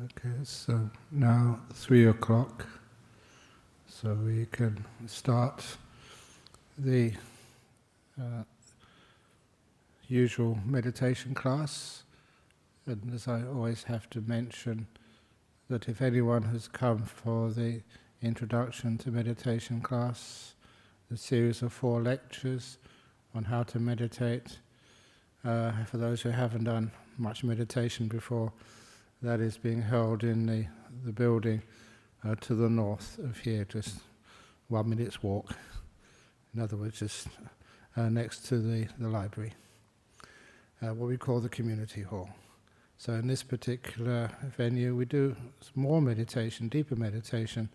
Okay, so now 3 o'clock, so we can start the usual meditation class. And as I always have to mention, that if anyone has come for the introduction to meditation class, the series of 4 lectures on how to meditate, for those who haven't done much meditation before, that is being held in the building to the north of here, just 1 minute's walk. In other words, just next to the library, what we call the community hall. So in this particular venue we do more meditation, deeper meditation,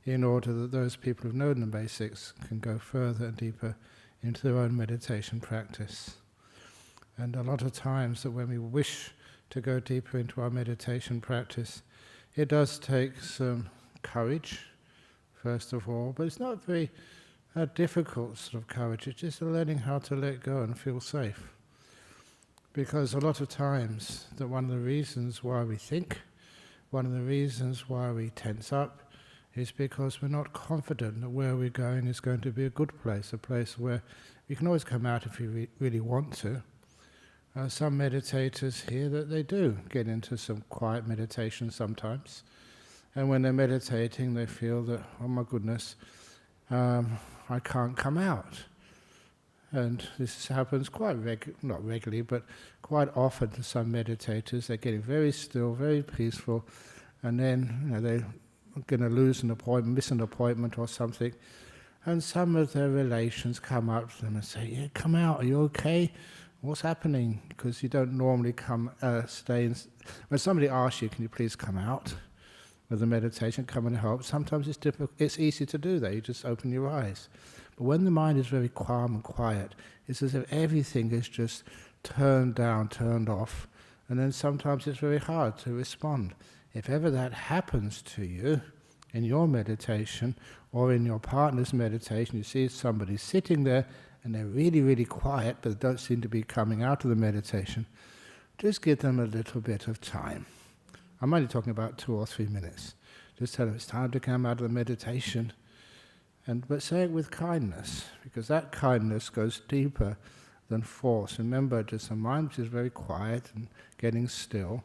in order that those people who've known the basics can go further and deeper into their own meditation practice. And a lot of times that when we wish to go deeper into our meditation practice, it does take some courage, first of all, but it's not very difficult sort of courage. It's just learning how to let go and feel safe. Because a lot of times that one of the reasons why we think, one of the reasons why we tense up, is because we're not confident that where we're going is going to be a good place, a place where we can always come out if we really want to. Some meditators hear that they do get into some quiet meditation sometimes, and when they're meditating they feel that, oh my goodness, I can't come out. And this happens quite not regularly, but quite often to some meditators. They're getting very still, very peaceful, and then they're going to lose an appointment, miss an appointment or something, and some of their relations come up to them and say, "Yeah, come out. Are you okay? What's happening?" Because you don't normally stay in. When somebody asks you, "Can you please come out with the meditation? Come and help." Sometimes it's difficult. It's easy to do that. You just open your eyes. But when the mind is very calm and quiet, it's as if everything is just turned down, turned off, and then sometimes it's very hard to respond. If ever that happens to you in your meditation or in your partner's meditation, you see somebody sitting there and they're really, really quiet, but they don't seem to be coming out of the meditation, just give them a little bit of time. I'm only talking about 2 or 3 minutes. Just tell them it's time to come out of the meditation. But say it with kindness, because that kindness goes deeper than force. Remember, just a mind which is very quiet and getting still,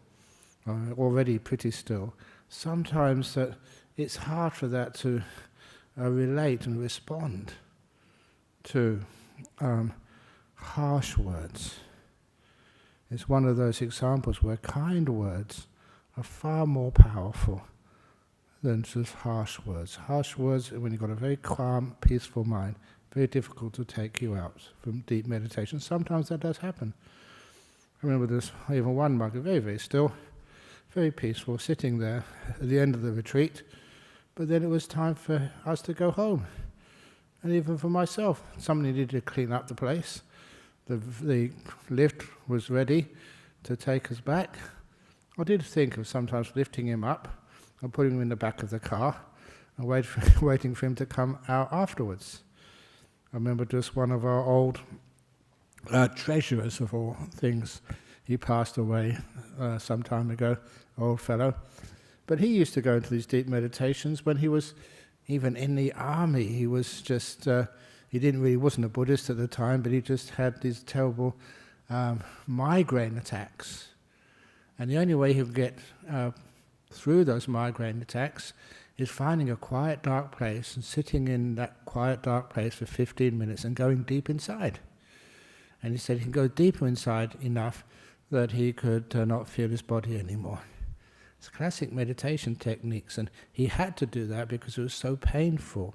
already pretty still, sometimes that it's hard for that to relate and respond to harsh words. It's one of those examples where kind words are far more powerful than just harsh words. Harsh words, when you've got a very calm, peaceful mind, very difficult to take you out from deep meditation. Sometimes that does happen. I remember there's even one monk, very, very still, very peaceful, sitting there at the end of the retreat, but then it was time for us to go home. And even for myself, somebody needed to clean up the place. The lift was ready to take us back. I did think of sometimes lifting him up and putting him in the back of the car and waiting for him to come out afterwards. I remember just one of our old treasurers of all things. He passed away some time ago, old fellow. But he used to go into these deep meditations when he was even in the army. He was just, he wasn't a Buddhist at the time, but he just had these terrible migraine attacks. And the only way he could get through those migraine attacks is finding a quiet, dark place and sitting in that quiet, dark place for 15 minutes and going deep inside. And he said he can go deeper inside enough that he could not feel his body anymore. It's classic meditation techniques, and he had to do that because it was so painful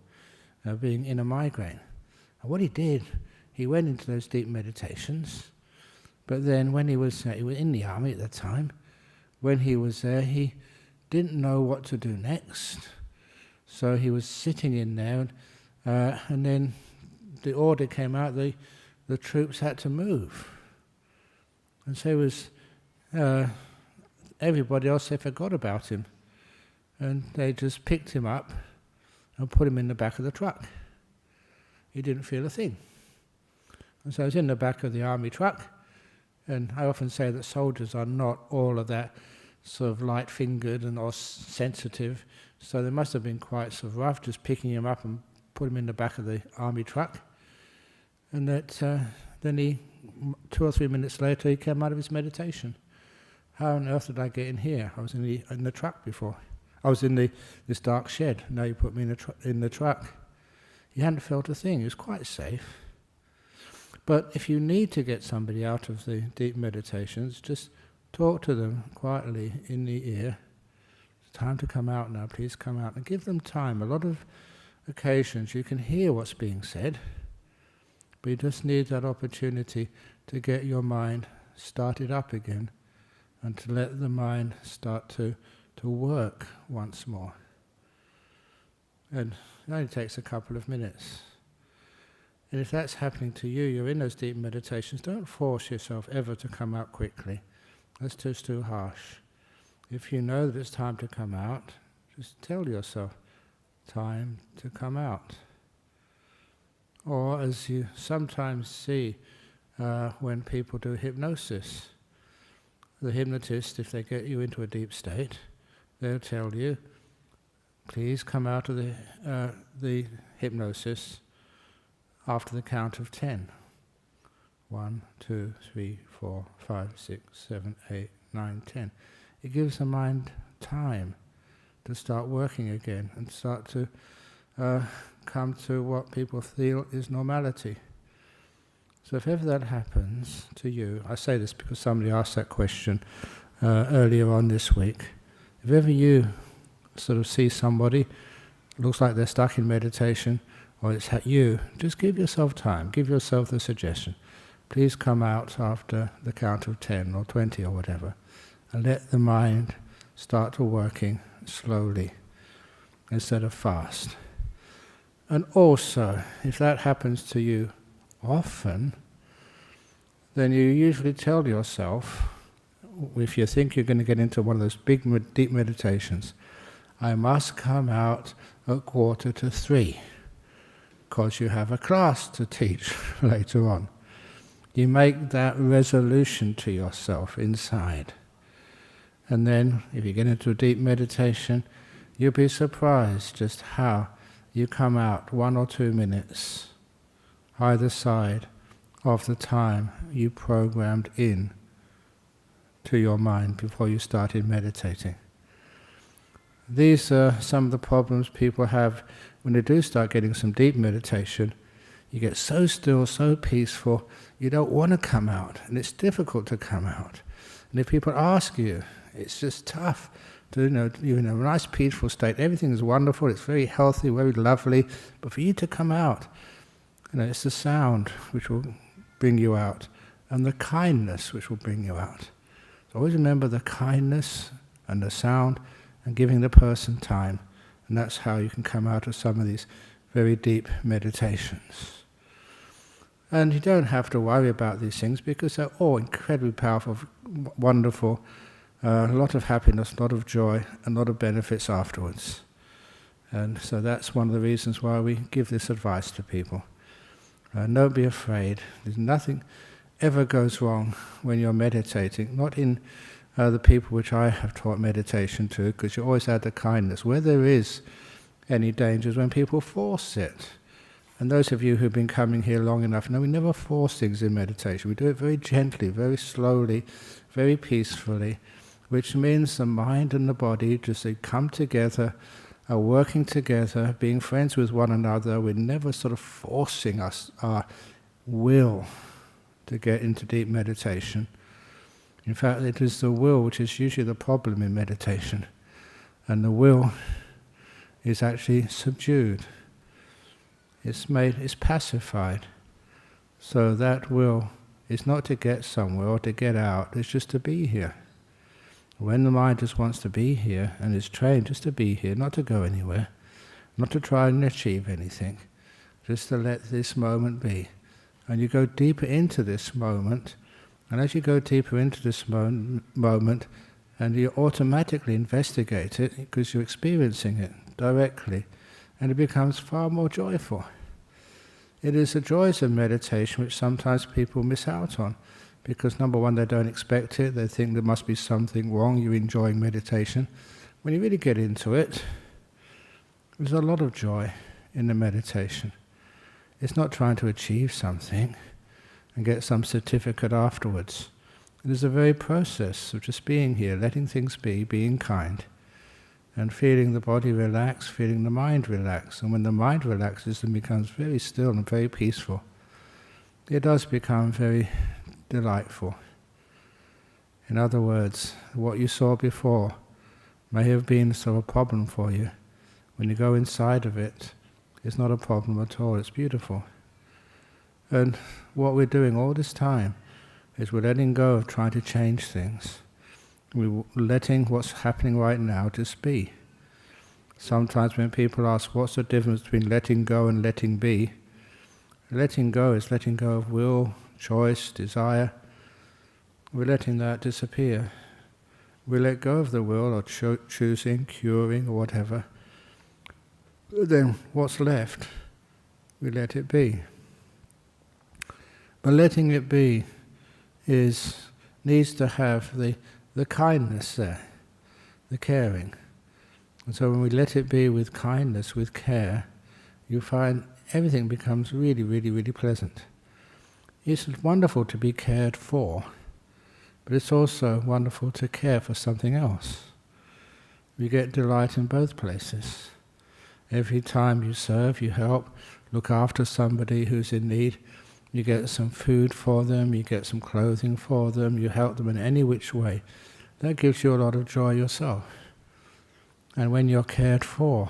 being in a migraine. And what he did, he went into those deep meditations, but then when he was in the army at the time, when he was there, he didn't know what to do next, so he was sitting in there, and then the order came out, the troops had to move. And so it was, everybody else, they forgot about him, and they just picked him up and put him in the back of the truck. He didn't feel a thing. And so he was in the back of the army truck, and I often say that soldiers are not all of that sort of light-fingered and or sensitive, so they must have been quite sort of rough, just picking him up and put him in the back of the army truck. And that then 2 or 3 minutes later, he came out of his meditation. How on earth did I get in here? I was in the truck before. I was in this dark shed. Now you put me in the truck. He hadn't felt a thing. He was quite safe. But if you need to get somebody out of the deep meditations, just talk to them quietly in the ear. It's time to come out now. Please come out, and give them time. A lot of occasions you can hear what's being said, but you just need that opportunity to get your mind started up again and to let the mind start to work once more. And it only takes a couple of minutes. And if that's happening to you, you're in those deep meditations, don't force yourself ever to come out quickly. That's just too harsh. If you know that it's time to come out, just tell yourself, time to come out. Or as you sometimes see when people do hypnosis, the hypnotist, if they get you into a deep state, they'll tell you, please come out of the hypnosis after the count of 10. 1, 2, 3, 4, 5, 6, 7, 8, 9, 10. It gives the mind time to start working again and start to come to what people feel is normality. So if ever that happens to you, I say this because somebody asked that question earlier on this week. If ever you sort of see somebody, looks like they're stuck in meditation, or it's you, just give yourself time, give yourself the suggestion. Please come out after the count of 10 or 20 or whatever, and let the mind start to working slowly instead of fast. And also, if that happens to you often, then you usually tell yourself, if you think you're going to get into one of those big deep meditations, I must come out at 2:45, because you have a class to teach later on. You make that resolution to yourself inside. And then, if you get into a deep meditation, you'll be surprised just how you come out 1 or 2 minutes either side of the time you programmed in to your mind before you started meditating. These are some of the problems people have when they do start getting some deep meditation. You get so still, so peaceful, you don't want to come out, and it's difficult to come out. And if people ask you, it's just tough to, you're in a nice peaceful state, everything is wonderful, it's very healthy, very lovely, but for you to come out, it's the sound which will bring you out, and the kindness which will bring you out. So always remember the kindness and the sound, and giving the person time, and that's how you can come out of some of these very deep meditations. And you don't have to worry about these things because they're all incredibly powerful, wonderful, a lot of happiness, a lot of joy, and a lot of benefits afterwards. And so that's one of the reasons why we give this advice to people. Don't be afraid. There's nothing ever goes wrong when you're meditating, not in the people which I have taught meditation to, because you always add the kindness. Where there is any danger is when people force it. And those of you who've been coming here long enough know we never force things in meditation. We do it very gently, very slowly, very peacefully, which means the mind and the body just come together, are working together, being friends with one another. We're never sort of forcing our will to get into deep meditation. In fact, it is the will which is usually the problem in meditation. And the will is actually subdued. It's pacified. So that will is not to get somewhere or to get out, it's just to be here. When the mind just wants to be here and is trained just to be here, not to go anywhere, not to try and achieve anything, just to let this moment be. And you go deeper into this moment, and as you go deeper into this moment, and you automatically investigate it because you're experiencing it directly, and it becomes far more joyful. It is the joys of meditation which sometimes people miss out on, because number one, they don't expect it, they think there must be something wrong, you're enjoying meditation. When you really get into it, there's a lot of joy in the meditation. It's not trying to achieve something and get some certificate afterwards. It is a very process of just being here, letting things be, being kind, and feeling the body relax, feeling the mind relax. And when the mind relaxes and becomes very still and very peaceful, it does become very delightful. In other words, what you saw before may have been a problem for you. When you go inside of it, it's not a problem at all, it's beautiful. And what we're doing all this time is we're letting go of trying to change things. We're letting what's happening right now just be. Sometimes when people ask, what's the difference between letting go and letting be? Letting go is letting go of will, choice, desire. We're letting that disappear. We let go of the will or choosing, curing, or whatever. But then what's left? We let it be. But letting it be needs to have the kindness there, the caring. And so when we let it be with kindness, with care, you find everything becomes really, really, really pleasant. It's wonderful to be cared for, but it's also wonderful to care for something else. We get delight in both places. Every time you serve, you help, look after somebody who's in need, you get some food for them, you get some clothing for them, you help them in any which way. That gives you a lot of joy yourself. And when you're cared for,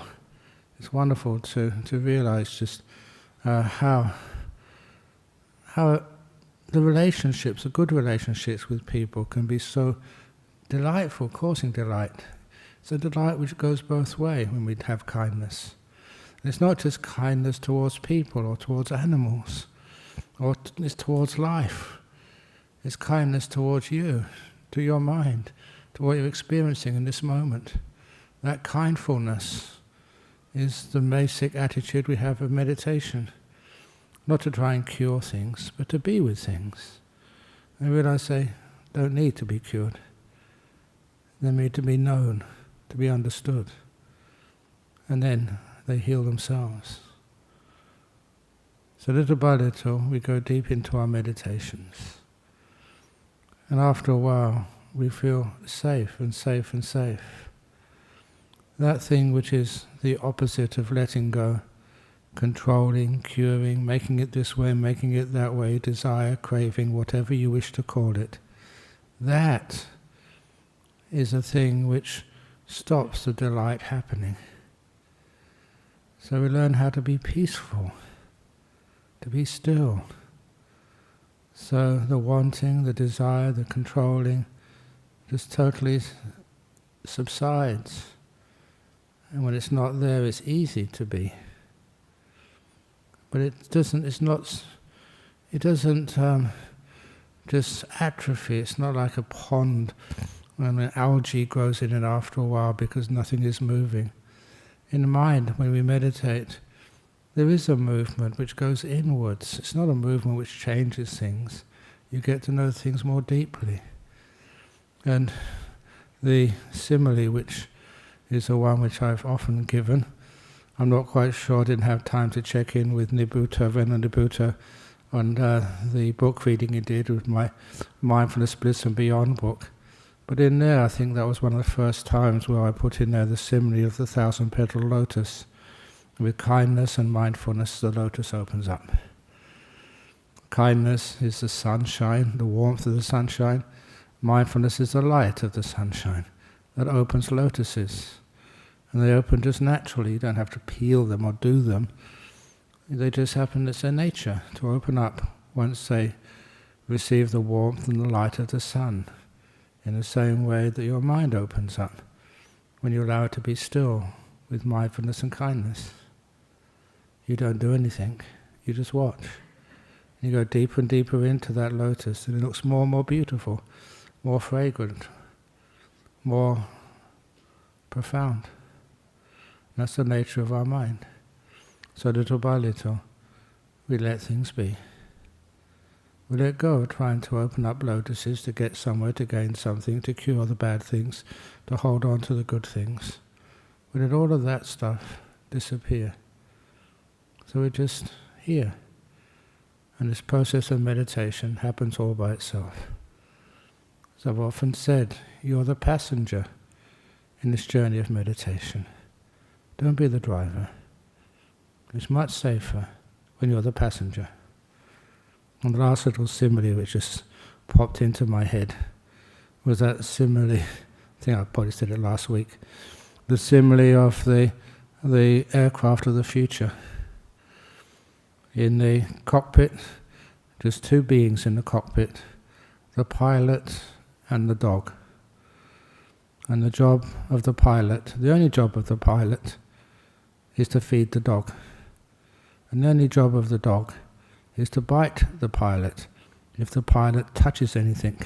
it's wonderful to realize just how the relationships, the good relationships with people can be so delightful, causing delight. It's a delight which goes both ways when we have kindness. And it's not just kindness towards people or towards animals, or it's towards life. It's kindness towards you, to your mind, to what you're experiencing in this moment. That kindfulness is the basic attitude we have of meditation. Not to try and cure things, but to be with things. And realize they don't need to be cured. They need to be known, to be understood. And then they heal themselves. So little by little, we go deep into our meditations. And after a while, we feel safe and safe and safe. That thing which is the opposite of letting go, controlling, curing, making it this way, making it that way, desire, craving, whatever you wish to call it, that is a thing which stops the delight happening. So we learn how to be peaceful, to be still. So the wanting, the desire, the controlling just totally subsides. And when it's not there, it's easy to be. But it doesn't just atrophy. It's not like a pond when an algae grows in it after a while because nothing is moving. In the mind, when we meditate, there is a movement which goes inwards. It's not a movement which changes things. You get to know things more deeply. And the simile, which is the one which I've often given, I'm not quite sure, I didn't have time to check in with Nibbutta on the book reading he did with my Mindfulness, Bliss and Beyond book. But in there, I think that was one of the first times where I put in there the simile of the 1,000-petal lotus. With kindness and mindfulness, the lotus opens up. Kindness is the sunshine, the warmth of the sunshine. Mindfulness is the light of the sunshine that opens lotuses. And they open just naturally. You don't have to peel them or do them. They just happen, it's their nature to open up once they receive the warmth and the light of the sun, in the same way that your mind opens up when you allow it to be still with mindfulness and kindness. You don't do anything, you just watch. You go deeper and deeper into that lotus, and it looks more and more beautiful, more fragrant, more profound. And that's the nature of our mind. So little by little, we let things be. We let go of trying to open up lotuses to get somewhere, to gain something, to cure the bad things, to hold on to the good things. We let all of that stuff disappear. So we're just here. And this process of meditation happens all by itself. As I've often said, you're the passenger in this journey of meditation. Don't be the driver. It's much safer when you're the passenger. And the last little simile which just popped into my head was that simile, I think I probably said it last week, the simile of the aircraft of the future. In the cockpit, just two beings in the cockpit, the pilot and the dog. And the job of the pilot, the only job of the pilot, is to feed the dog. And the only job of the dog is to bite the pilot if the pilot touches anything.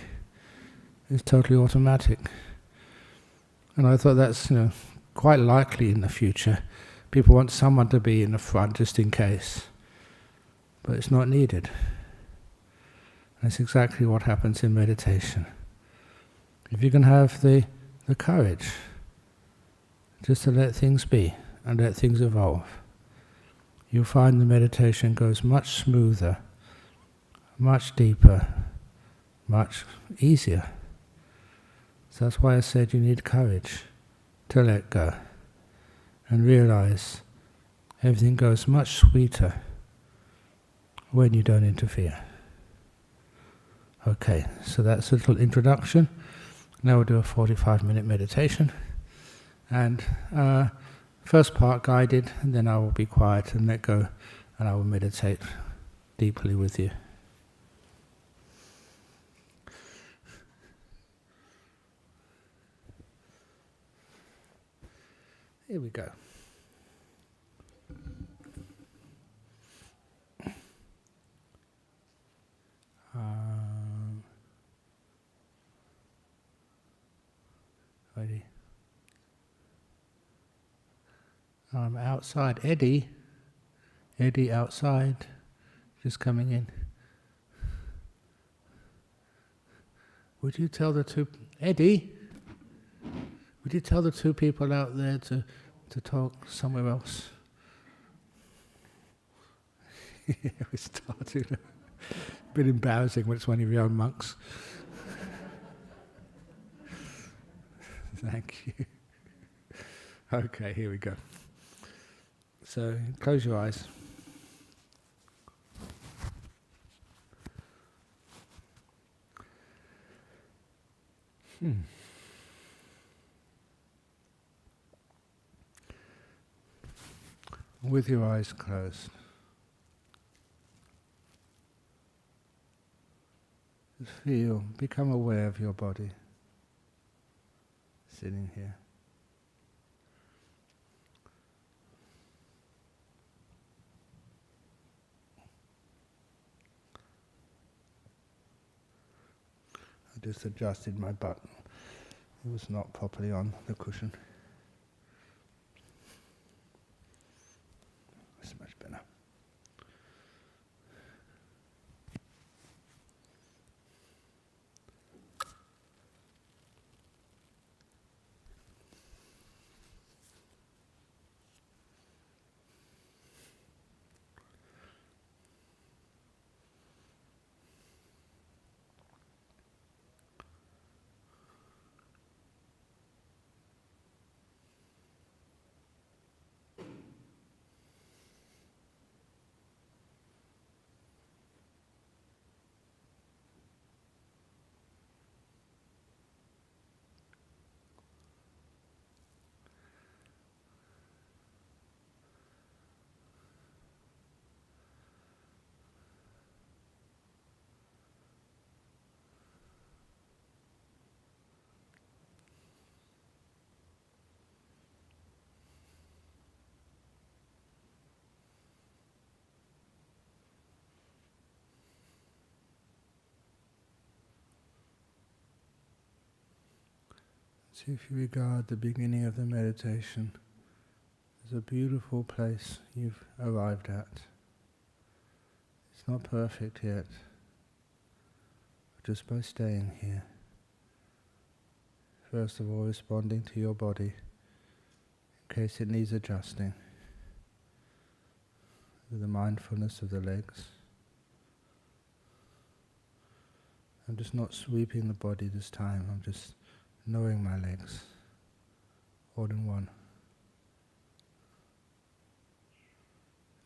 It's totally automatic. And I thought that's quite likely in the future. People want someone to be in the front just in case. But it's not needed. And that's exactly what happens in meditation. If you can have the courage just to let things be and let things evolve, you'll find the meditation goes much smoother, much deeper, much easier. So that's why I said you need courage to let go and realize everything goes much sweeter when you don't interfere. Okay, so that's a little introduction. Now we'll do a 45-minute meditation. And first part guided, and then I will be quiet and let go, and I will meditate deeply with you. Here we go. Ready? I'm outside. Eddie outside, just coming in. Would you tell the two, Eddie? Would you tell the two people out there to talk somewhere else? We started. A bit embarrassing when it's one of your own monks. Thank you. Okay, here we go. So, close your eyes. With your eyes closed, just feel, become aware of your body sitting here. I just adjusted my butt. It was not properly on the cushion. It's much better. So if you regard the beginning of the meditation as a beautiful place you've arrived at, it's not perfect yet, just by staying here. First of all, responding to your body in case it needs adjusting, with the mindfulness of the legs. I'm just not sweeping the body this time, I'm just knowing my legs, all in one.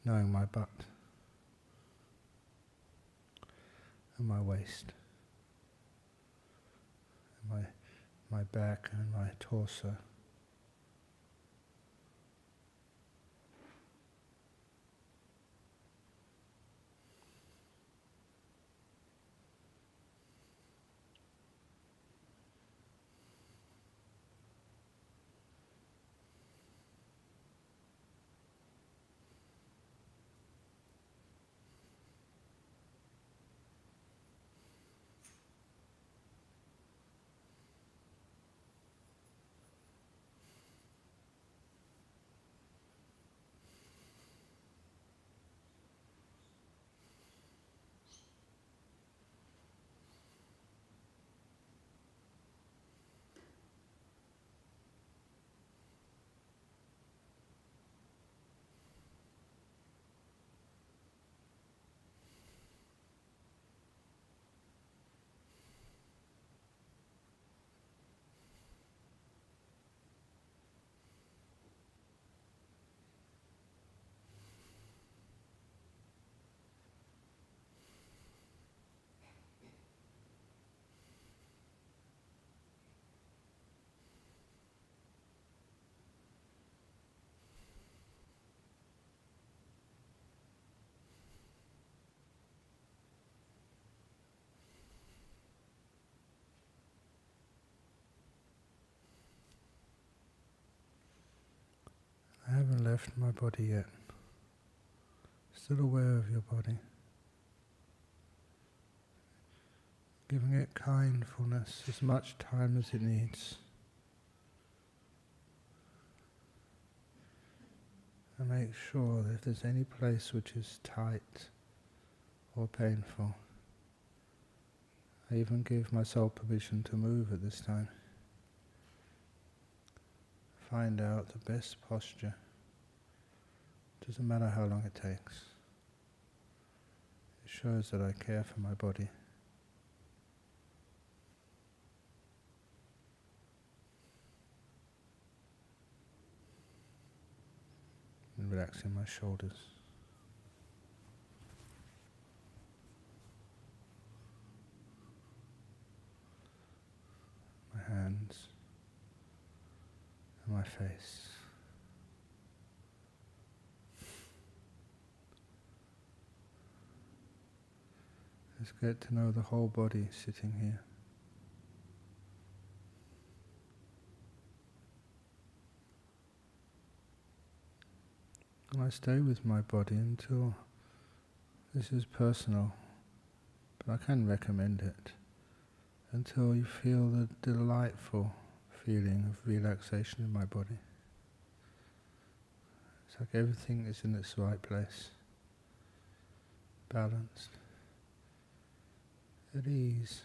Knowing my butt and my waist, and my back and my torso. I haven't left my body yet. Still aware of your body. Giving it kindfulness as much time as it needs. And make sure that if there's any place which is tight or painful, I even give myself permission to move at this time. Find out the best posture. Doesn't matter how long it takes. It shows that I care for my body. And relaxing my shoulders. My hands. And my face. Let's get to know the whole body sitting here. And I stay with my body until this is personal, but I can recommend it, until you feel the delightful feeling of relaxation in my body. It's like everything is in its right place, balanced, at ease.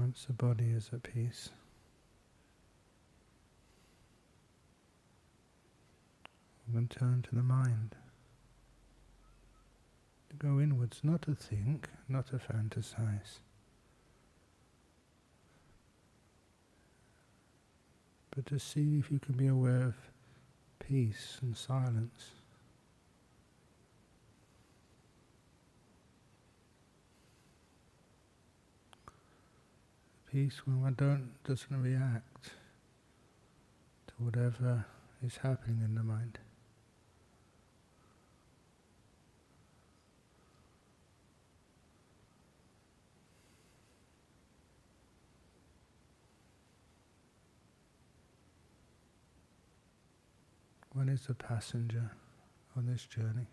Once the body is at peace, we can turn to the mind, to go inwards, not to think, not to fantasize, but to see if you can be aware of peace and silence. Peace when one doesn't react to whatever is happening in the mind. One is a passenger on this journey.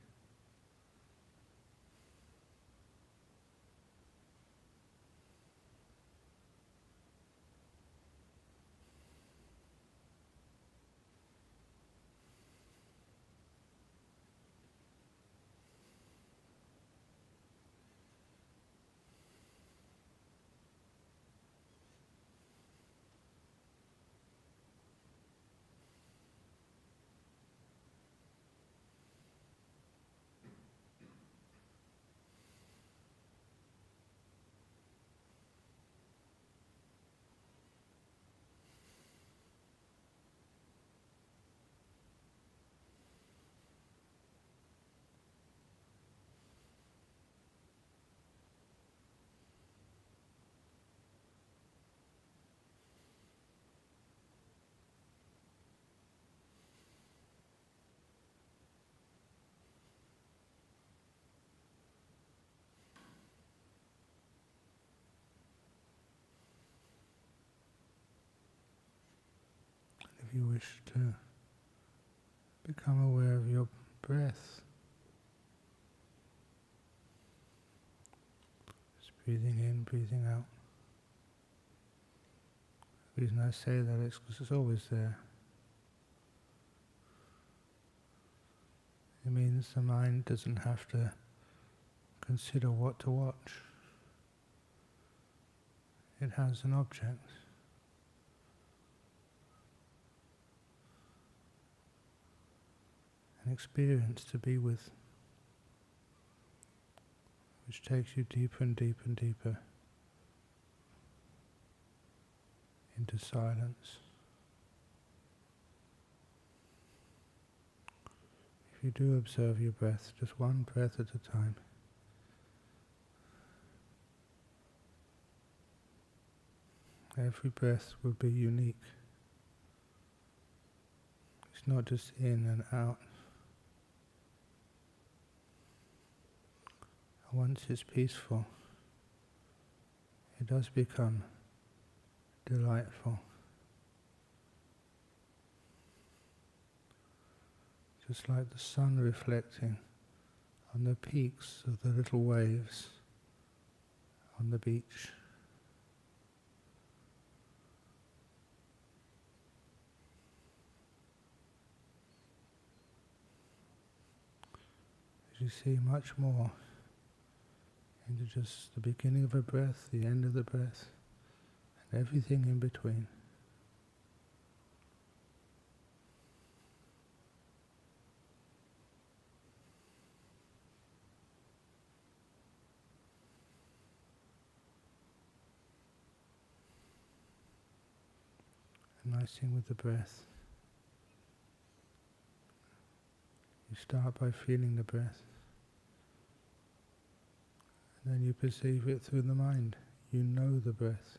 If you wish to become aware of your breath, just breathing in, breathing out. The reason I say that is because it's always there. It means the mind doesn't have to consider what to watch. It has an object. An experience to be with, which takes you deeper and deeper and deeper into silence. If you do observe your breath, just one breath at a time, every breath will be unique. It's not just in and out. Once it's peaceful, it does become delightful. Just like the sun reflecting on the peaks of the little waves on the beach. As you see much more into just the beginning of a breath, the end of the breath, and everything in between. A nice thing with the breath. You start by feeling the breath. Then you perceive it through the mind. You know the breath.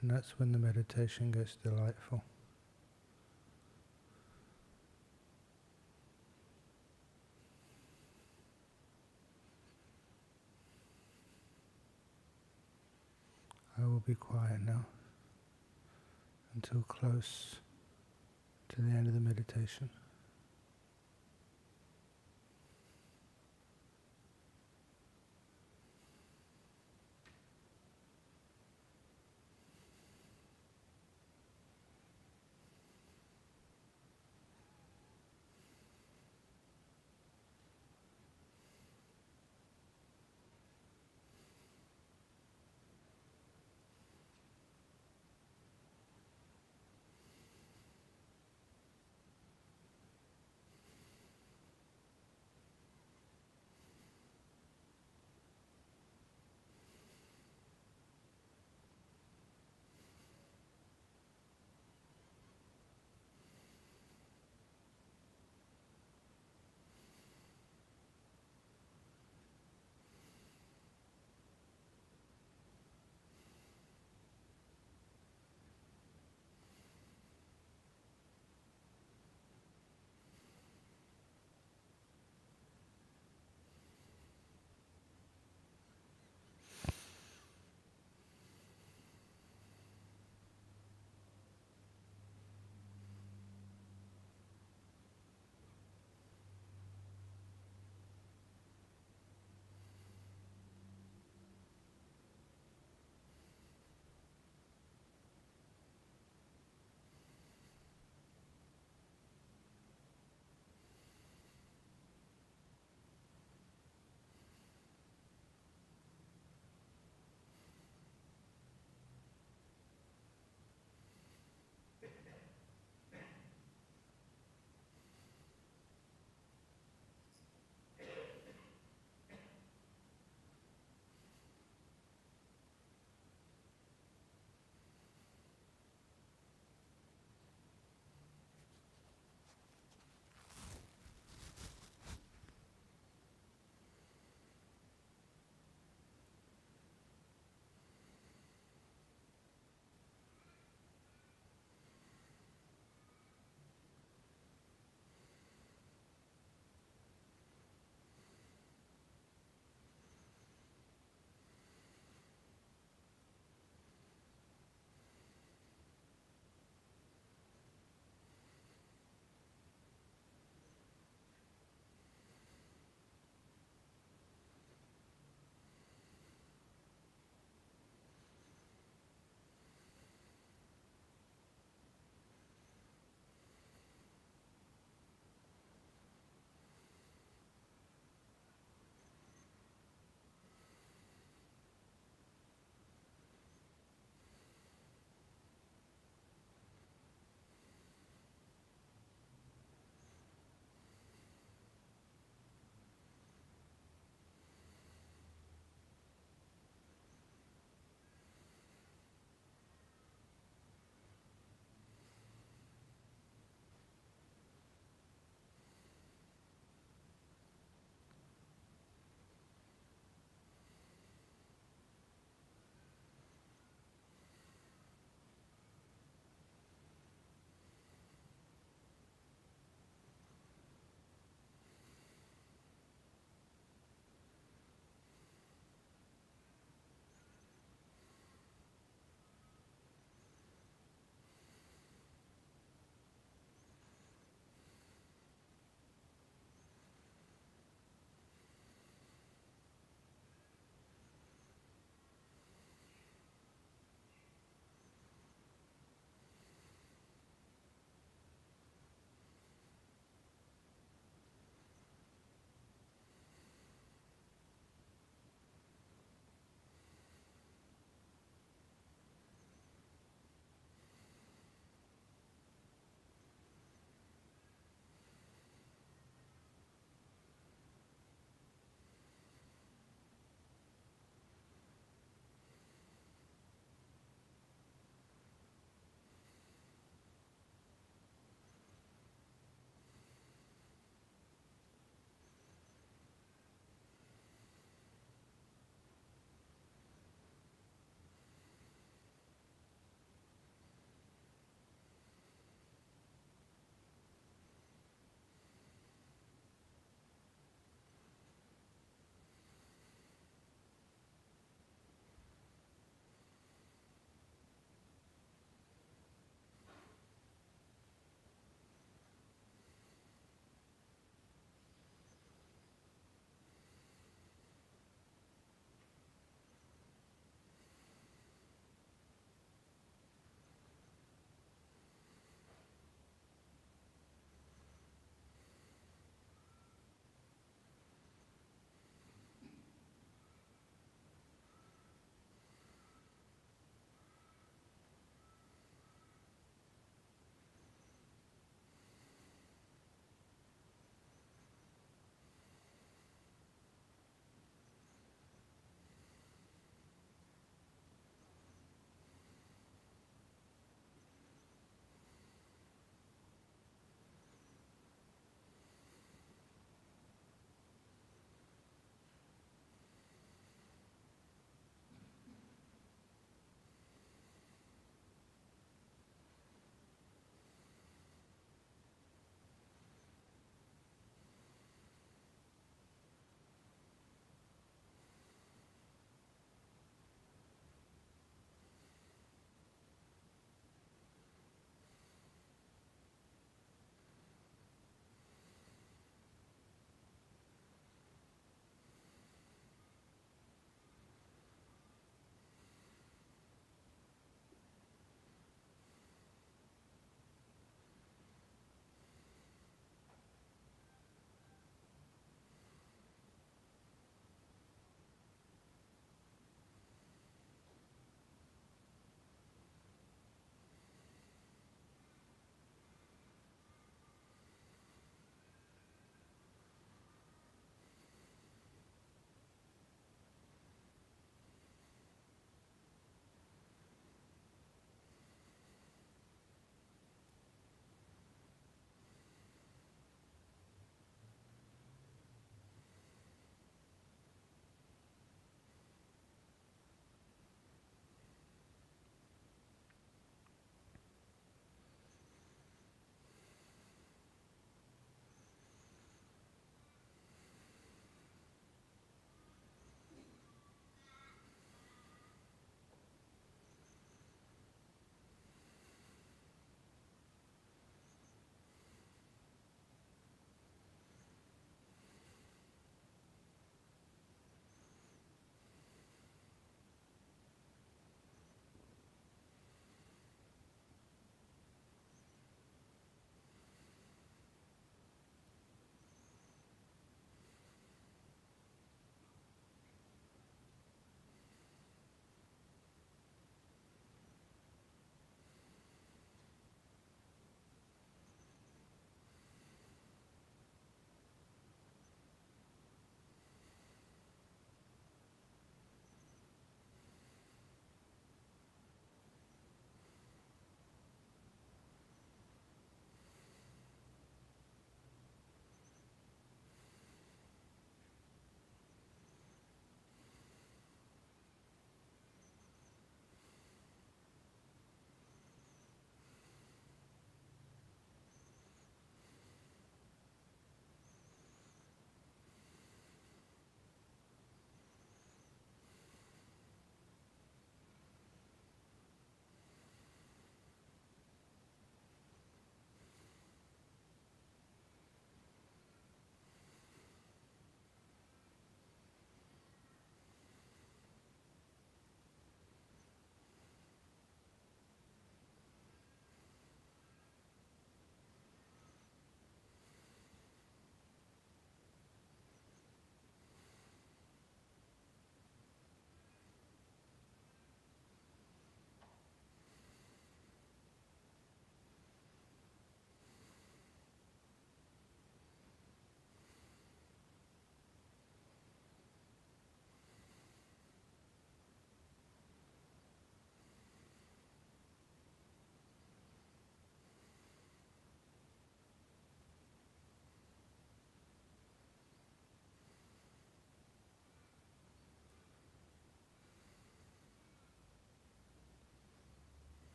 And that's when the meditation gets delightful. I will be quiet now until close to the end of the meditation.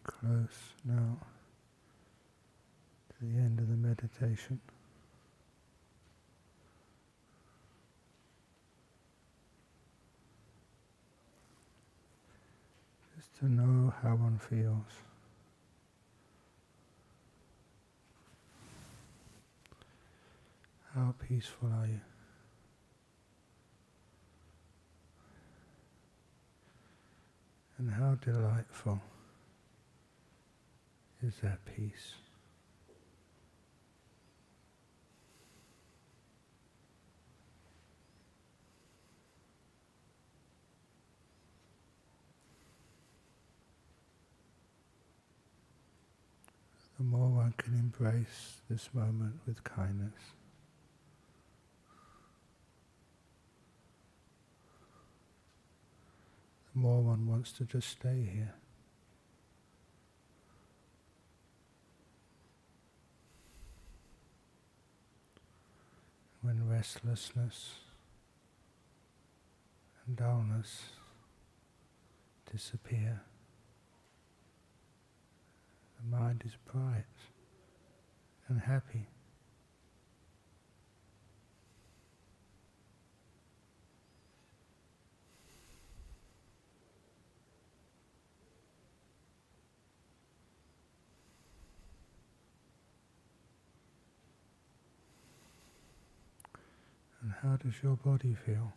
Close now to the end of the meditation. Just to know how one feels. How peaceful are you? And how delightful is that peace? The more one can embrace this moment with kindness, the more one wants to just stay here. When restlessness and dullness disappear, the mind is bright and happy. And how does your body feel?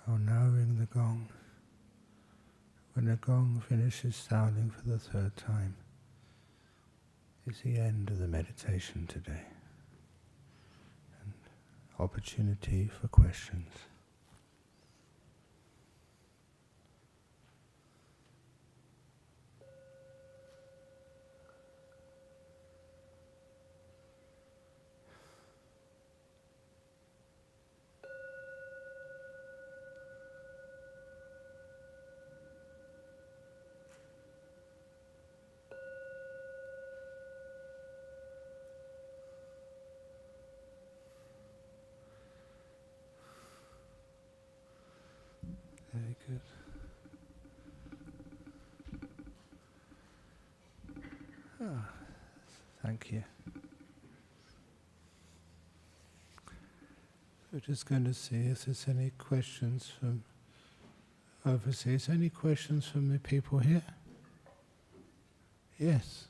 I'll now ring the gong. When the gong finishes sounding for the third time, it's the end of the meditation today. And opportunity for questions. Very good. Thank you. We're just going to see if there's any questions from overseas. Any questions from the people here? Yes.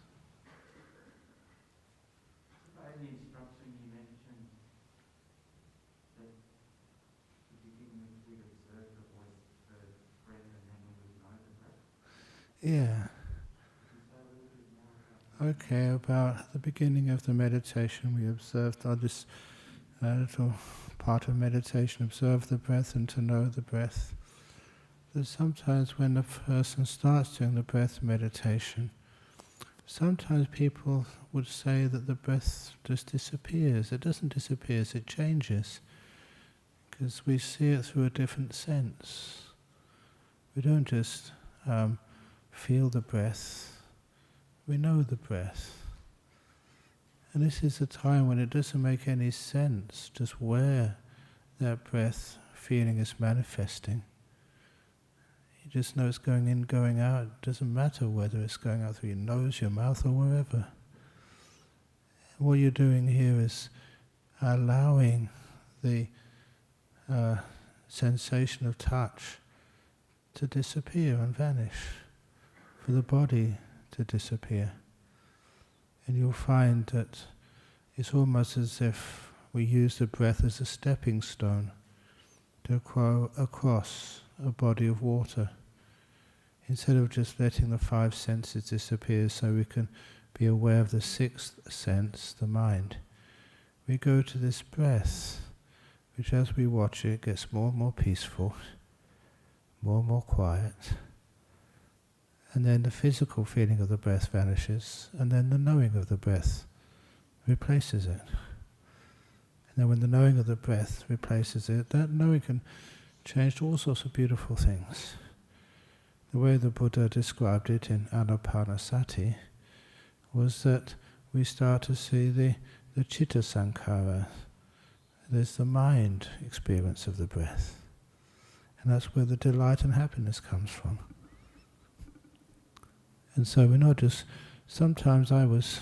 By the instruction you mentioned that to begin with we'd observe the voice, the breath, and then we would know the breath. Yeah. Okay, about the beginning of the meditation we observed, I'll just, a little part of meditation, observe the breath and to know the breath. That sometimes when a person starts doing the breath meditation, sometimes people would say that the breath just disappears. It doesn't disappear, it changes. Because we see it through a different sense. We don't just feel the breath. We know the breath. And this is a time when it doesn't make any sense just where that breath feeling is manifesting. You just know it's going in, going out. It doesn't matter whether it's going out through your nose, your mouth, or wherever. What you're doing here is allowing the sensation of touch to disappear and vanish, for the body to disappear. And you'll find that it's almost as if we use the breath as a stepping stone to across a body of water, instead of just letting the five senses disappear so we can be aware of the sixth sense, the mind. we go to this breath, which as we watch it gets more and more peaceful, more and more quiet, and then the physical feeling of the breath vanishes, and then the knowing of the breath replaces it. And then when the knowing of the breath replaces it, that knowing can change to all sorts of beautiful things. The way the Buddha described it in Anapanasati was that we start to see the citta sankhara. There's the mind experience of the breath. And that's where the delight and happiness comes from. And so we're not just, sometimes I was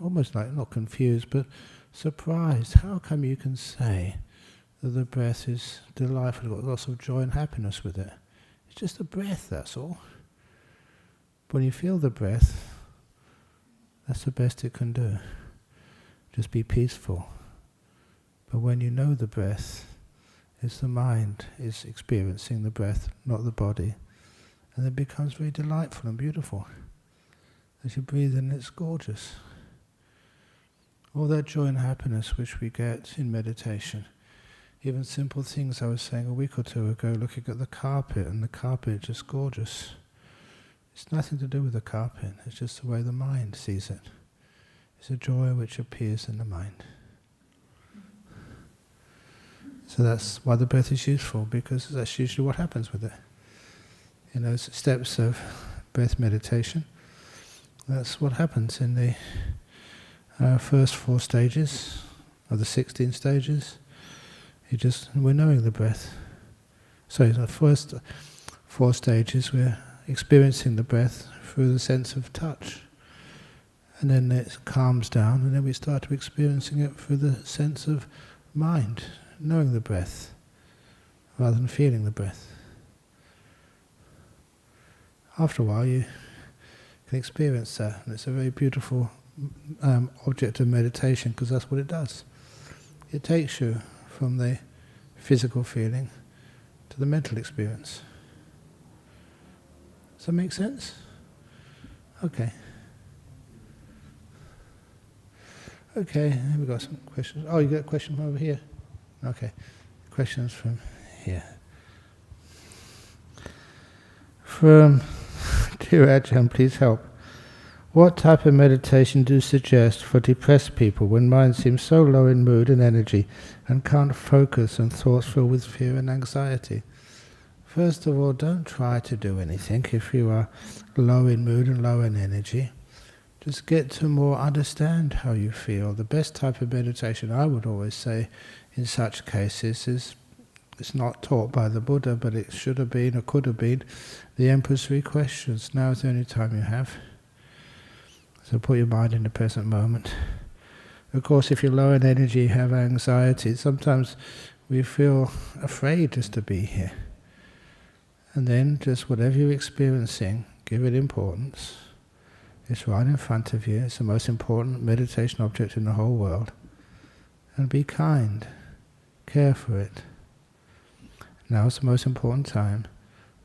almost like, not confused, but surprised. How come you can say that the breath is delightful, got lots of joy and happiness with it? It's just a breath, that's all. When you feel the breath, that's the best it can do. Just be peaceful. But when you know the breath, it's the mind is experiencing the breath, not the body. And it becomes very delightful and beautiful. As you breathe in, it's gorgeous. All that joy and happiness which we get in meditation. Even simple things I was saying a week or two ago, looking at the carpet, and the carpet is just gorgeous. It's nothing to do with the carpet, it's just the way the mind sees it. It's a joy which appears in the mind. So that's why the breath is useful, because that's usually what happens with it. In those steps of breath meditation, that's what happens in the first 4 stages, of the 16 stages. We're knowing the breath. So the first 4 stages, we're experiencing the breath through the sense of touch. And then it calms down, and then we start to experiencing it through the sense of mind, knowing the breath, rather than feeling the breath. After a while you can experience that, and it's a very beautiful object of meditation, because that's what it does. It takes you from the physical feeling to the mental experience. Does that make sense? Okay. Okay, we've got some questions. Oh, you got a question from over here? Okay. Questions from here. From Dear Ajahn, please help. What type of meditation do you suggest for depressed people when mind seems so low in mood and energy and can't focus and thoughts fill with fear and anxiety? First of all, don't try to do anything if you are low in mood and low in energy. Just get to more understand how you feel. The best type of meditation, I would always say, in such cases is, it's not taught by the Buddha, but it should have been or could have been, the Emperor's 3 questions. Now is the only time you have. So put your mind in the present moment. Of course, if you're low in energy, you have anxiety, sometimes we feel afraid just to be here. And then just whatever you're experiencing, give it importance. It's right in front of you. It's the most important meditation object in the whole world. And be kind. Care for it. Now is the most important time.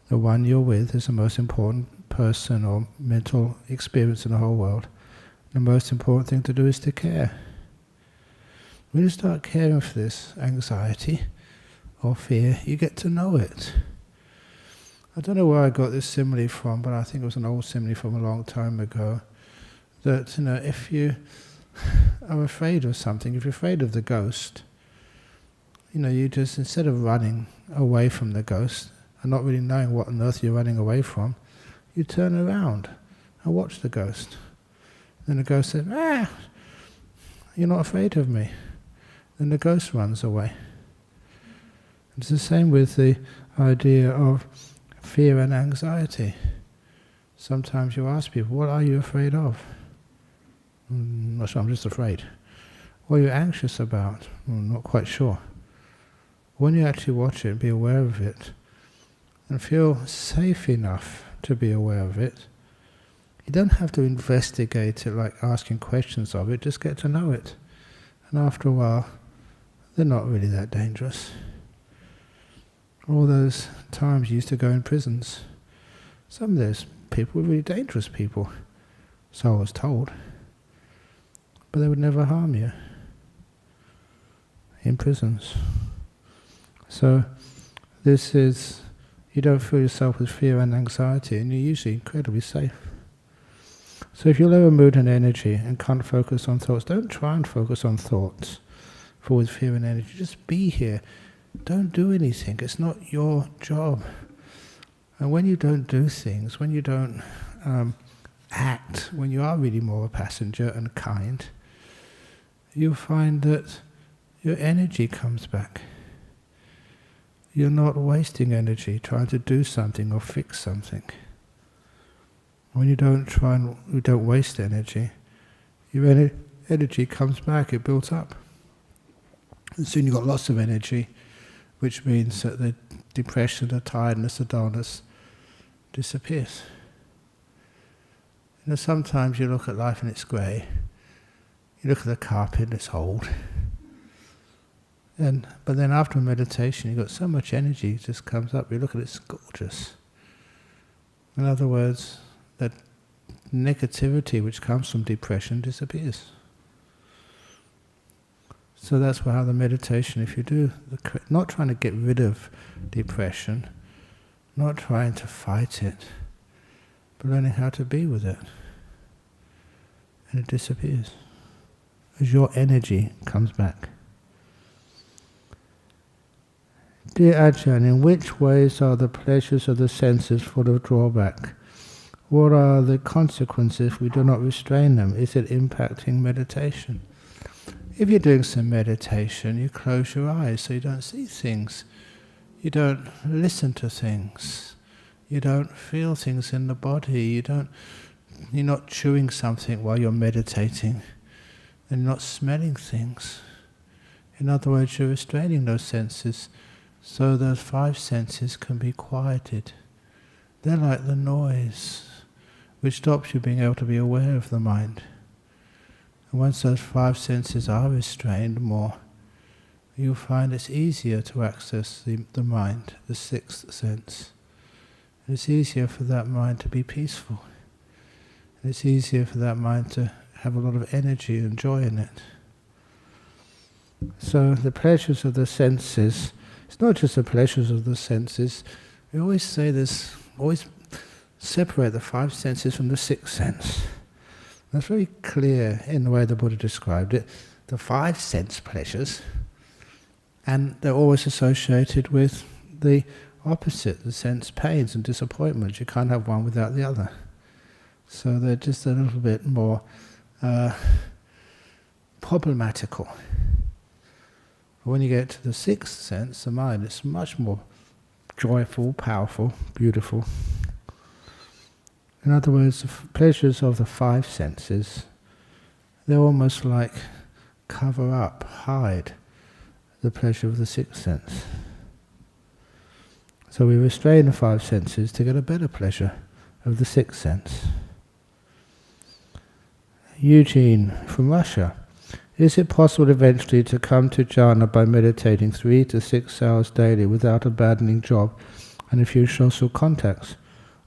The one you're with is the most important person or mental experience in the whole world. The most important thing to do is to care. When you start caring for this anxiety or fear, you get to know it. I don't know where I got this simile from, but I think it was an old simile from a long time ago. That, if you are afraid of something, if you're afraid of the ghost, you just, instead of running away from the ghost and not really knowing what on earth you're running away from, you turn around and watch the ghost. Then the ghost says, you're not afraid of me. Then the ghost runs away. It's the same with the idea of fear and anxiety. Sometimes you ask people, what are you afraid of? Not sure, I'm just afraid. What are you anxious about? Not quite sure. When you actually watch it, be aware of it, and feel safe enough to be aware of it, you don't have to investigate it like asking questions of it, just get to know it. And after a while, they're not really that dangerous. All those times you used to go in prisons, some of those people were really dangerous people, so I was told. but they would never harm you in prisons. So this is, you don't fill yourself with fear and anxiety, and you're usually incredibly safe. So if you're low in mood and energy and can't focus on thoughts, don't try and focus on thoughts full with fear and energy. Just be here. Don't do anything. It's not your job. And when you don't do things, when you don't act, when you are really more a passenger and kind, you'll find that your energy comes back. You're not wasting energy trying to do something or fix something. When you don't waste energy, your energy comes back, it builds up. And soon you've got lots of energy, which means that the depression, the tiredness, the dullness disappears. You know, sometimes you look at life and it's grey. You look at the carpet and it's old. But then after meditation, you've got so much energy, it just comes up. You look at it, it's gorgeous. In other words, that negativity which comes from depression disappears. So that's how the meditation, if you do, not trying to get rid of depression, not trying to fight it, but learning how to be with it. And it disappears. As your energy comes back. Dear Ajahn, in which ways are the pleasures of the senses full of drawback? What are the consequences if we do not restrain them? Is it impacting meditation? If you're doing some meditation, you close your eyes so you don't see things. You don't listen to things. You don't feel things in the body. You're not chewing something while you're meditating. And you're not smelling things. In other words, you're restraining those senses so those 5 senses can be quieted. They're like the noise which stops you being able to be aware of the mind. And once those 5 senses are restrained more, you'll find it's easier to access the mind, the 6th sense. And it's easier for that mind to be peaceful. And it's easier for that mind to have a lot of energy and joy in it. So the pleasures of the senses, it's not just the pleasures of the senses. We always say this, always separate the 5 senses from the 6th sense. That's very clear in the way the Buddha described it. The 5 sense pleasures, and they're always associated with the opposite, the sense pains and disappointments. You can't have one without the other. So they're just a little bit more problematical. But when you get to the 6th sense, the mind, it's much more joyful, powerful, beautiful. In other words, the pleasures of the 5 senses, they're almost like cover up, hide the pleasure of the 6th sense. So we restrain the 5 senses to get a better pleasure of the 6th sense. Eugene from Russia. Is it possible eventually to come to jhana by meditating 3 to 6 hours daily without abandoning job and a few social contacts?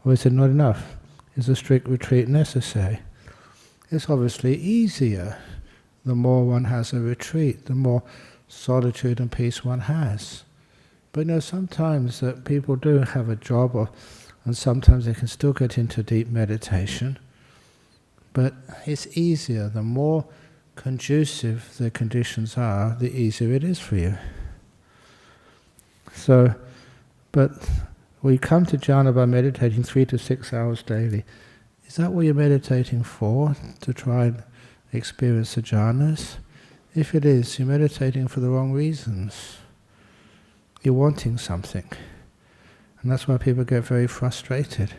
Or is it not enough? Is a strict retreat necessary? It's obviously easier the more one has a retreat, the more solitude and peace one has. But you know, sometimes people do have a job, and sometimes they can still get into deep meditation. But it's easier, the more conducive the conditions are, the easier it is for you. So, but we come to jhana by meditating 3 to 6 hours daily. Is that what you're meditating for? To try and experience the jhanas? If it is, you're meditating for the wrong reasons. You're wanting something. And that's why people get very frustrated.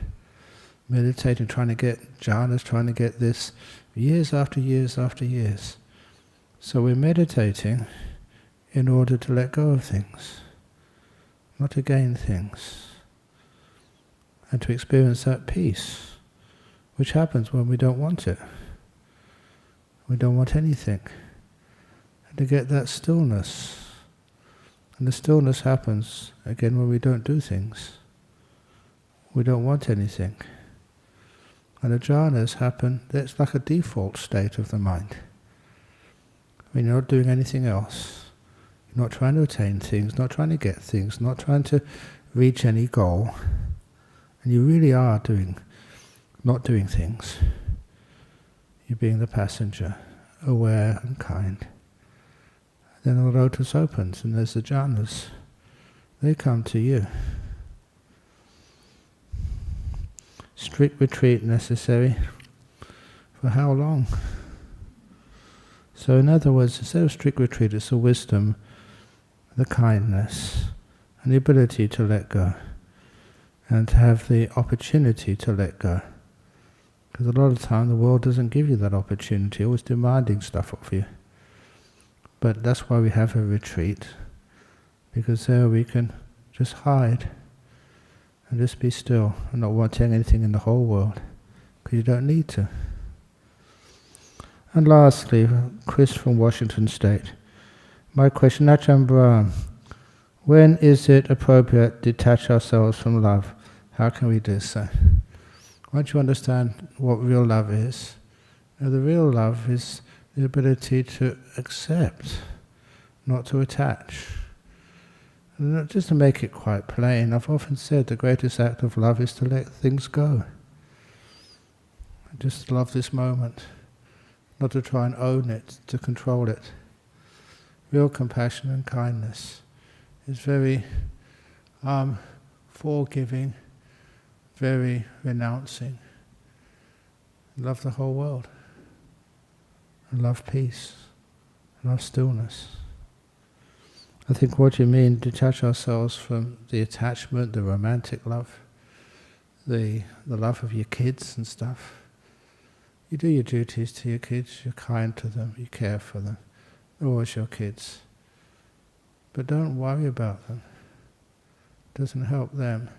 Meditating, trying to get jhanas, trying to get this, years after years after years. So we're meditating in order to let go of things, not to gain things. And to experience that peace, which happens when we don't want it. We don't want anything. And to get that stillness. And the stillness happens, again, when we don't do things. We don't want anything. And the jhanas happen, that's like a default state of the mind. when you're not doing anything else, you're not trying to attain things, not trying to get things, not trying to reach any goal, and you really are not doing things. You're being the passenger, aware and kind. Then the lotus opens and there's the jhanas. They come to you. Strict retreat necessary. For how long? So in other words, instead of strict retreat, it's the wisdom, the kindness, and the ability to let go, and to have the opportunity to let go. Because a lot of the time the world doesn't give you that opportunity, always demanding stuff of you. But that's why we have a retreat, because there we can just hide and just be still and not wanting anything in the whole world, because you don't need to. And lastly, Chris from Washington State. My question, Ajahn Brahm, when is it appropriate to detach ourselves from love? How can we do so? Once you understand what real love is, the real love is the ability to accept, not to attach. And just to make it quite plain, I've often said the greatest act of love is to let things go. Just love this moment, not to try and own it, to control it. Real compassion and kindness is very forgiving, very renouncing. Love the whole world. And love peace. And love stillness. I think what you mean, detach ourselves from the attachment, the romantic love, the love of your kids and stuff. You do your duties to your kids, you're kind to them, you care for them. They're always your kids. But don't worry about them. It doesn't help them.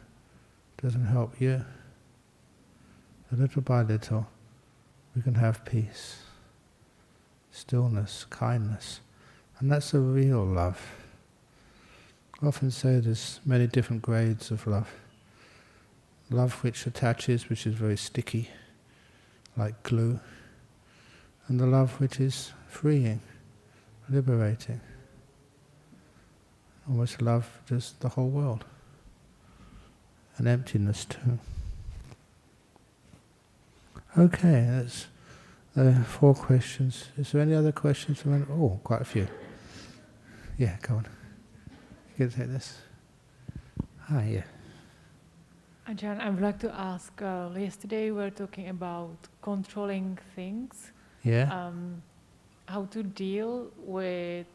It doesn't help you. Little by little, we can have peace, stillness, kindness. And that's a real love. I often say there's many different grades of love. Love which attaches, which is very sticky, like glue. And the love which is freeing, liberating. Almost love just the whole world. And emptiness too. Okay, that's 4 questions. Is there any other questions? Oh, quite a few. Yeah, go on. You can take this. Hi, yeah. Ajahn, I would like to ask, yesterday we were talking about controlling things. Yeah? How to deal with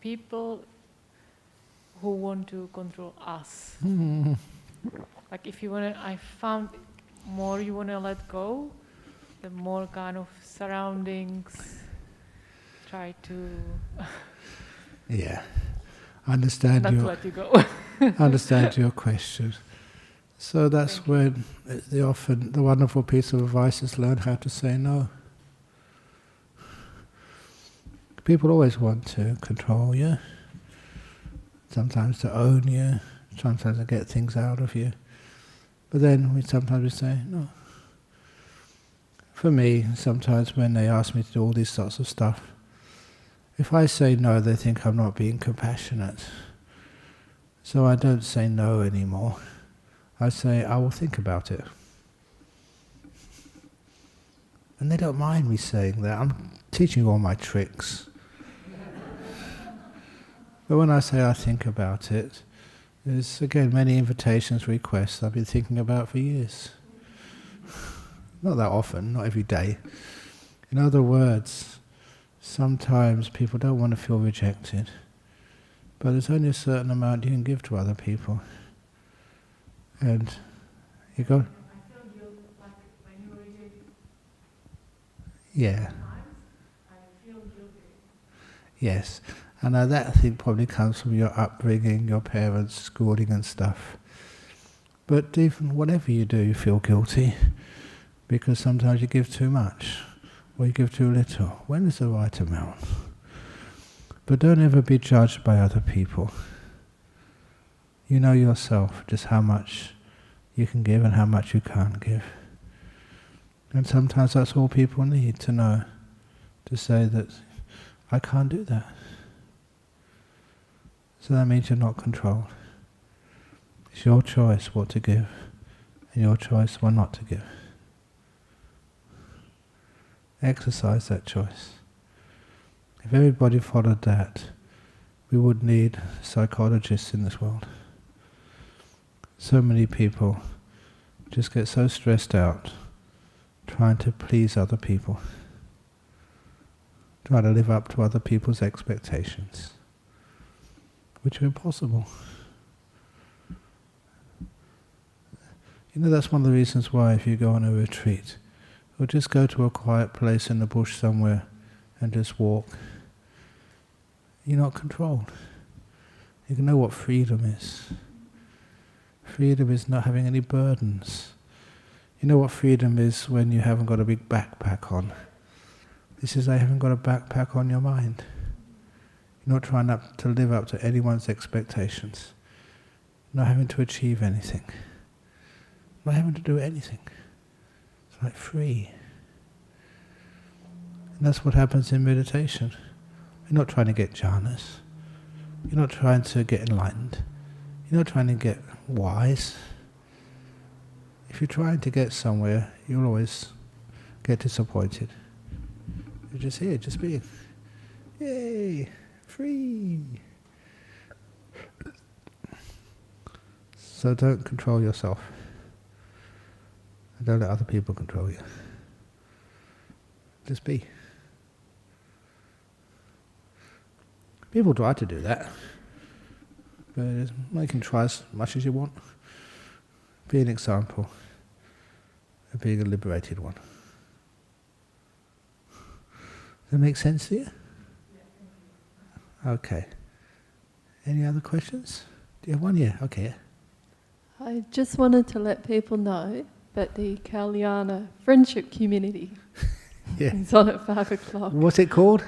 people who want to control us. Like if you want to, I found more you want to let go, the more kind of surroundings try to... Yeah. I understand not your... let you go. I understand your question. So that's when the wonderful piece of advice is learn how to say no. People always want to control you, sometimes to own you, sometimes to get things out of you. But then sometimes we say, no. For me, sometimes when they ask me to do all these sorts of stuff, if I say no, they think I'm not being compassionate. So I don't say no anymore. I say, I will think about it. And they don't mind me saying that. I'm teaching you all my tricks. But when I say I think about it, there's again many invitations, requests I've been thinking about for years. Not that often, not every day. In other words, sometimes people don't want to feel rejected, but there's only a certain amount you can give to other people. And you go... I feel guilt, like when you reject Yeah. times, I feel guilty. Yes. And that I think probably comes from your upbringing, your parents, schooling and stuff. But even whatever you do, you feel guilty, because sometimes you give too much, or you give too little. When is the right amount? But don't ever be judged by other people. You know yourself just how much you can give and how much you can't give. And sometimes that's all people need to know, to say that I can't do that. So that means you're not controlled. It's your choice what to give, and your choice what not to give. Exercise that choice. If everybody followed that, we would need psychologists in this world. So many people just get so stressed out trying to please other people, trying to live up to other people's expectations, which are impossible. You know, that's one of the reasons why if you go on a retreat, or just go to a quiet place in the bush somewhere and just walk, you're not controlled. You can know what freedom is. Freedom is not having any burdens. You know what freedom is when you haven't got a big backpack on. This is, I haven't got a backpack on your mind. You're not trying to live up to anyone's expectations. Not having to achieve anything. Not having to do anything. It's like free. And that's what happens in meditation. You're not trying to get jhanas. You're not trying to get enlightened. You're not trying to get wise. If you're trying to get somewhere, you'll always get disappointed. You're just here, just being. Yay! Free! So don't control yourself. And don't let other people control you. Just be. People try to do that, but you can try as much as you want. Be an example of being a liberated one. Does that make sense to you? Okay. Any other questions? Do you have one? Yeah, okay. I just wanted to let people know that the Kalyana Friendship Community is on at 5 o'clock. What's it called?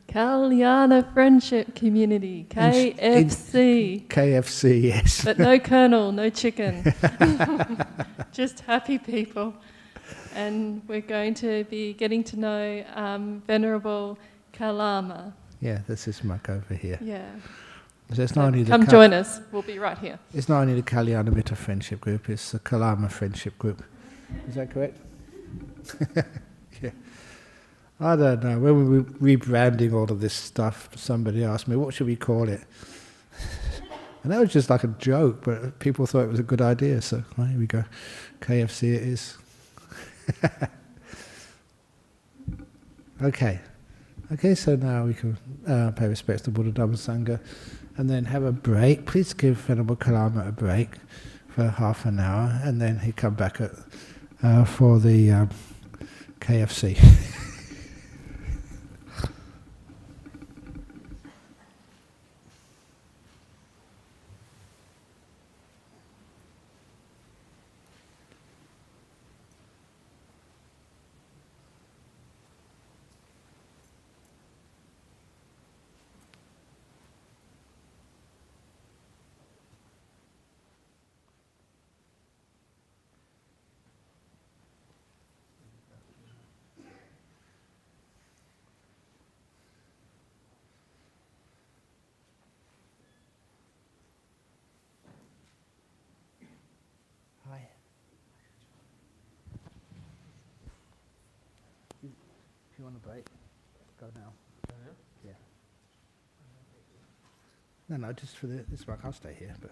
Kalyana Friendship Community, KFC. KFC, yes. But no kernel, no chicken. Just happy people. And we're going to be getting to know Venerable Kalama. Yeah, this is Muck over here. Yeah. So it's not only the Come join us. We'll be right here. It's not only the Kalyana Mitta Friendship Group, it's the Kalama Friendship Group. Is that correct? Yeah. I don't know. When we were rebranding all of this stuff, somebody asked me, what should we call it? And that was just like a joke, but people thought it was a good idea, so well, here we go. KFC it is. Okay. Okay, so now we can pay respects to Buddha, Dhamma, Sangha, and then have a break. Please give Venerable Kalama a break for half an hour, and then he'll come back for the KFC. Hi. If you want a break, go now. Yeah. No, just for this work, I'll stay here, but...